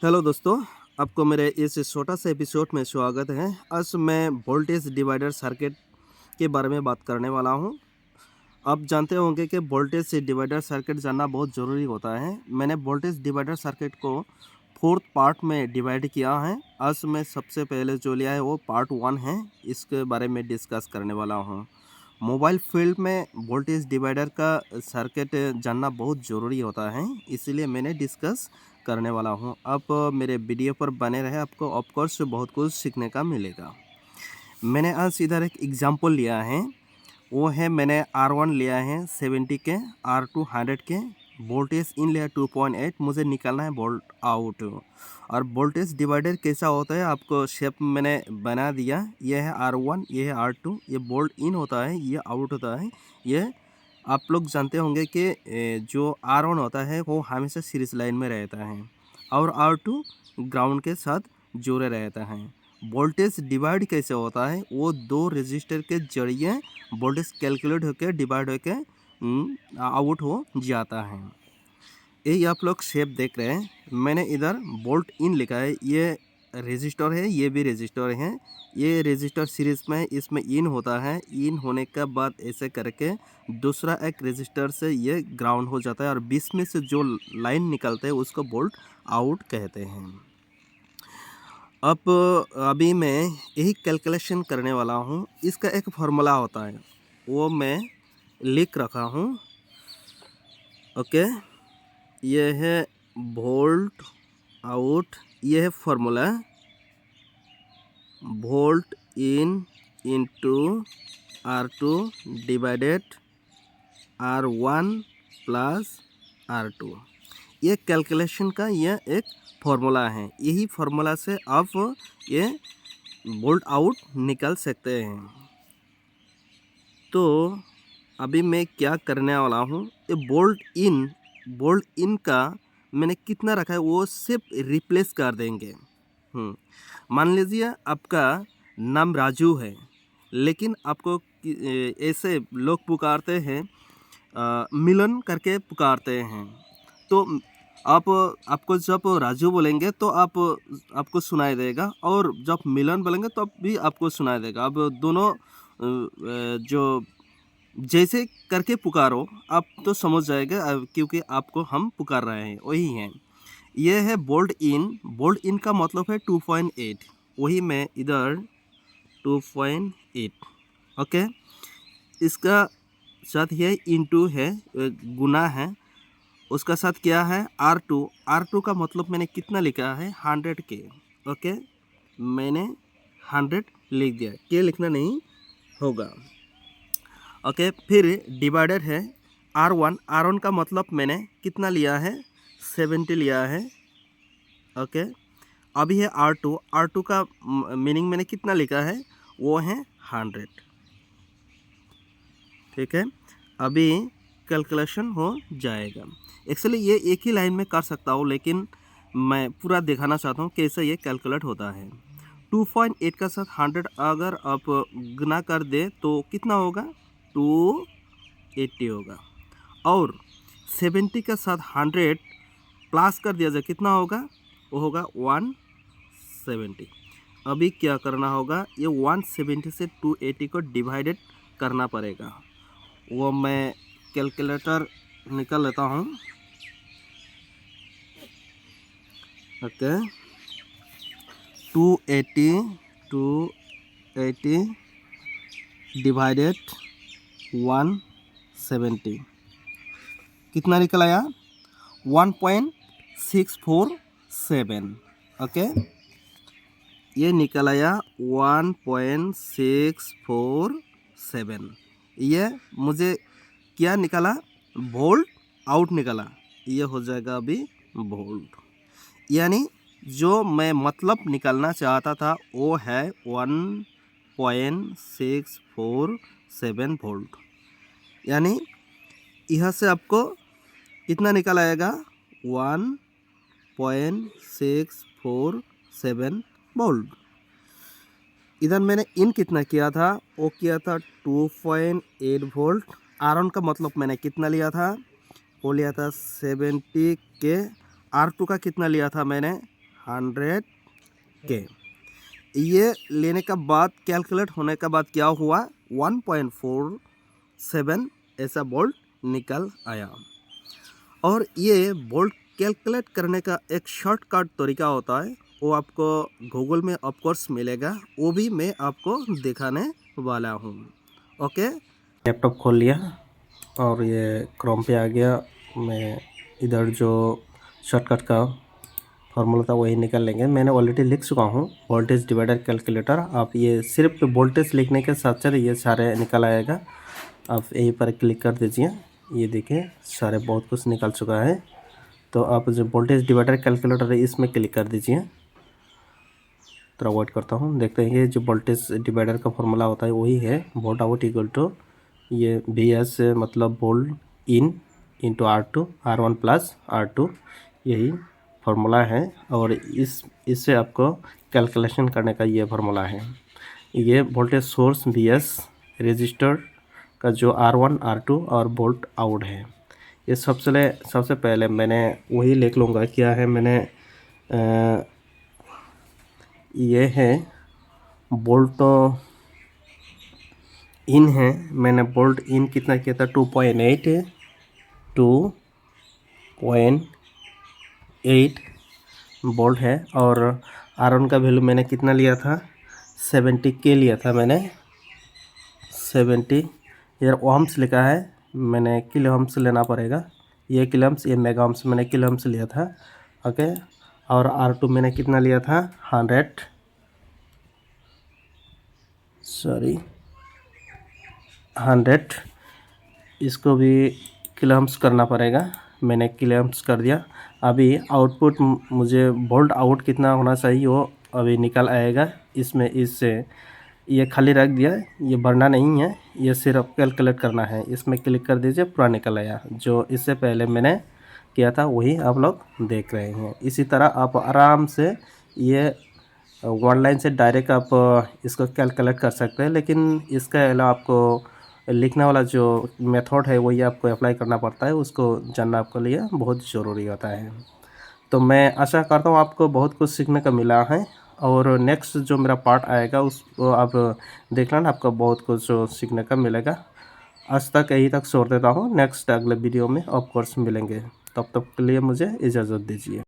Hello दोस्तों, आपको मेरे इस छोटा सा एपिसोड में स्वागत है। आज मैं वोल्टेज डिवाइडर सर्किट के बारे में बात करने वाला हूं। आप जानते होंगे कि वोल्टेज डिवाइडर सर्किट जानना बहुत ज़रूरी होता है। मैंने वोल्टेज डिवाइडर सर्किट को 4th पार्ट में डिवाइड किया है। आज मैं सबसे पहले जो लिया है वो पार्ट 1 है, इसके बारे में डिस्कस करने वाला हूँ। मोबाइल फील्ड में वोल्टेज डिवाइडर का सर्किट जानना बहुत ज़रूरी होता है, इसीलिए मैंने डिस्कस करने वाला हूँ। आप मेरे वीडियो पर बने रहे, आपको ऑफ कोर्स बहुत कुछ सीखने का मिलेगा। मैंने आज इधर एक एग्जांपल लिया है, वो है मैंने R1 लिया है 70 के, R2 100 के, वोल्टेज इन लिया 2.8, मुझे निकालना है वोल्ट आउट। और वोल्टेज डिवाइडर कैसा होता है आपको शेप मैंने बना दिया। ये है R1, ये है R2, ये वोल्ट इन होता है, ये आउट होता है। ये आप लोग जानते होंगे कि जो R1 होता है वो हमेशा सीरीज लाइन में रहता है और R2 ग्राउंड के साथ जुड़े रहता है। वोल्टेज डिवाइड कैसे होता है, वो दो रेजिस्टर के जरिए वोल्टेज कैलकुलेट होकर डिवाइड होकर आउट हो जाता है। यही आप लोग शेप देख रहे हैं, मैंने इधर वोल्ट इन लिखा है। ये रेजिस्टर है, ये भी रेजिस्टर है। ये रेजिस्टर सीरीज में है, इसमें इन होता है। इन होने के बाद ऐसे करके दूसरा एक रेजिस्टर से ये ग्राउंड हो जाता है और बीच में से जो लाइन निकलते हैं उसको वोल्ट आउट कहते हैं। अब अभी मैं यही कैलकुलेशन करने वाला हूँ। इसका एक फार्मूला होता है, वो मैं लिख रखा हूँ। ओके, ये है वोल्ट आउट, ये है formula volt in into R2 divided R1 plus R2। ये कैलकुलेशन का यह एक फार्मूला है। यही फार्मूला से आप ये वोल्ट आउट निकाल सकते हैं। तो अभी मैं क्या करने वाला हूँ, ये वोल्ट इन का मैंने कितना रखा है वो सिर्फ रिप्लेस कर देंगे। मान लीजिए आपका नाम राजू है, लेकिन आपको ऐसे लोग पुकारते हैं, मिलन करके पुकारते हैं। तो आपको जब राजू बोलेंगे तो आपको सुनाई देगा, और जब मिलन बोलेंगे तो भी आपको सुनाई देगा। अब दोनों जो जैसे करके पुकारो आप तो समझ जाएगा, क्योंकि आपको हम पुकार रहे हैं, वही है। ये है वोल्ट इन का मतलब है 2.8, वही मैं इधर 2.8। ओके, इसका साथ ये इंटू है, गुना है। उसका साथ क्या है R2 का मतलब मैंने कितना लिखा है 100 के। ओके, मैंने 100 लिख दिया, के लिखना नहीं होगा। ओके, फिर डिवाइडेड है R1 का मतलब मैंने कितना लिया है 70 लिया है। ओके, अभी है R2 का मीनिंग मैंने कितना लिखा है, वो है 100। ठीक है, अभी कैलकुलेशन हो जाएगा। एक्चुअली ये एक ही लाइन में कर सकता हूँ, लेकिन मैं पूरा दिखाना चाहता हूँ कैसे ये कैलकुलेट होता है। 2.8 का साथ 100 अगर आप गुना कर दे तो कितना होगा, 280 होगा। और 70 का साथ 100 प्लस कर दिया जाए कितना होगा, वो होगा 170। अभी क्या करना होगा, ये 170 से 280 को डिवाइडेड करना पड़ेगा। वो मैं कैलकुलेटर निकाल लेता हूँ। ओके, 280 डिवाइडेड 170 कितना निकल आया, 1.647। ओके, ये निकल आया 1.647। ये मुझे क्या निकला, वोल्ट आउट निकला। ये हो जाएगा अभी वोल्ट, यानी जो मैं मतलब निकालना चाहता था वो है 1.647 वोल्ट। यानी यहाँ से आपको कितना निकल आएगा, 1.647 वोल्ट। इधर मैंने इन कितना किया था, वो किया था 2.8 वोल्ट। R1 का मतलब मैंने कितना लिया था, वो लिया था 70 के। R2 का कितना लिया था मैंने, 100K। ये लेने का बाद कैलकुलेट होने के बाद क्या हुआ, 1.47 ऐसा बोल्ट निकल आया। और ये बोल्ट कैलकुलेट करने का एक शॉर्टकट तरीका होता है, वो आपको गूगल में ऑफ कोर्स मिलेगा, वो भी मैं आपको दिखाने वाला हूँ। ओके, लैपटॉप खोल लिया और ये क्रोम पे आ गया। मैं इधर जो शॉर्टकट का फार्मूला था वही निकाल लेंगे। मैंने ऑलरेडी लिख चुका हूँ वोल्टेज डिवाइडर कैलकुलेटर। आप ये सिर्फ वोल्टेज लिखने के साथ साथ ये सारे निकल आएगा। आप यहीं पर क्लिक कर दीजिए, ये देखिए सारे बहुत कुछ निकल चुका है। तो आप जो वोल्टेज डिवाइडर कैलकुलेटर है इसमें क्लिक कर दीजिए। थोड़ा वेट करता हूँ, देखते हैं ये जो वोल्टेज डिवाइडर का फॉर्मूला होता है वही है, वोल्ट आउट इक्वल टू ये VS मतलब volt in into R2 R1 plus R2, यही फार्मूला है। और इससे आपको कैलकुलेशन करने का ये फार्मूला है। ये वोल्टेज सोर्स VS रजिस्टर का जो R1 R2 और वोल्ट आउट है। ये सबसे पहले मैंने वही लिख लूँगा, क्या है मैंने ये है वोल्ट इन है। मैंने वोल्ट इन कितना किया था, 2.8 है, 2.8 वोल्ट है। और R1 का वैल्यू मैंने कितना लिया था, 70K लिया था मैंने, 70। ये ओम्स लिखा है, मैंने किलो ओम्स लेना पड़ेगा। ये किलो ओम्स, ये मेगा ओम्स, मैंने किलो ओम्स लिया था। ओके, और R2 मैंने कितना लिया था, 100, इसको भी किलो ओम्स करना पड़ेगा। मैंने किलो ओम्स कर दिया। अभी आउटपुट मुझे वोल्ट आउट कितना होना चाहिए वो अभी निकल आएगा। इसमें इससे ये खाली रख दिया, ये भरना नहीं है, ये सिर्फ कैलकुलेट करना है। इसमें क्लिक कर दीजिए, पूरा निकल आया। जो इससे पहले मैंने किया था वही आप लोग देख रहे हैं। इसी तरह आप आराम से ये वन लाइन से डायरेक्ट आप इसको कैलकुलेट कर सकते हैं। लेकिन इसके अलावा आपको लिखने वाला जो मेथड है वही आपको अप्लाई करना पड़ता है, उसको जानना आपके लिए बहुत ज़रूरी होता है। तो मैं आशा करता हूँ आपको बहुत कुछ सीखने का मिला है। और नेक्स्ट जो मेरा पार्ट आएगा उसको आप देख लेना, आपको बहुत कुछ सीखने का मिलेगा। आज तक यही तक छोड़ देता हूँ, नेक्स्ट अगले वीडियो में ऑफ कोर्स मिलेंगे। तब तक के लिए मुझे इजाज़त दीजिए।